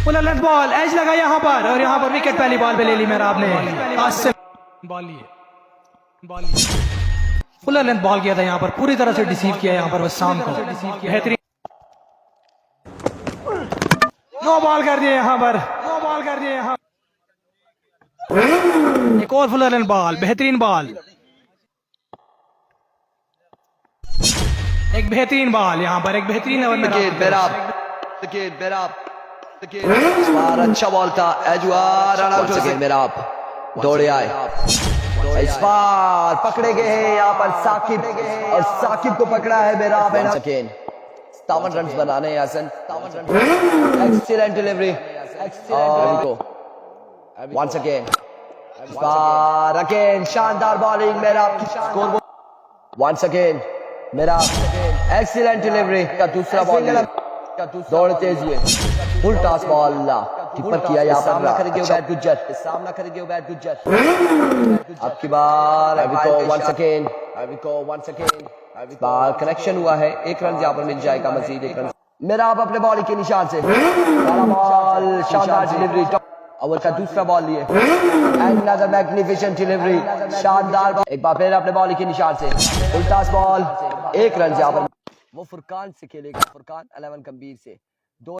Full length ball, as लगा यहाँ पर और यहाँ पर विकेट पहली बॉल पे ले ली मेरा आपने। Asim ball full length ball किया था यहाँ पर, पूरी तरह से डिसीव किया यहाँ पर वसाम को। बेहतरीन नो बॉल कर दिए यहाँ पर, नो बॉल कर दिए यहाँ। एक और फुल लेंथ बॉल, बेहतरीन बॉल, एक बेहतरीन बॉल यहाँ पर, एक बेहतरीन ओवर में अच्छा बॉल था। मेरा दौड़े आए, इस बार पकड़े गए हैं यहाँ पर साकिब, और साकिब को पकड़ा है मेरा 57 रन बनाने हैं Hasan. Excellent delivery, once again, again शानदार बॉलिंग मेरा स्कोर, वंस अगेन मेरा एक्सीलेंट डिलीवरी का दूसरा बॉल, दौड़ तेज है, फुल टॉस बॉल कीपर किया यहाँ पर, सामना करेंगे उबैद गुज्जर, सामना करेंगे उबैद गुज्जर। अब की बार अभी को वंस अगेन, कनेक्शन हुआ है, 1 रन यहाँ पर मिल जाएगा, मजीद 1 रन मेरा आप अपने बॉलिंग के निशान से। बॉल शानदार डिलीवरी, ओवर का दूसरा बॉल लिए, अनदर मैग्निफिसेंट डिलीवरी, शानदार बॉल, एक बार फिर अपने बॉलिंग के निशान से, फुल टॉस बॉल, 1 रन यहाँ पर। वो फुरकान से खेलेगा, फुरकान 11 गंभीर से।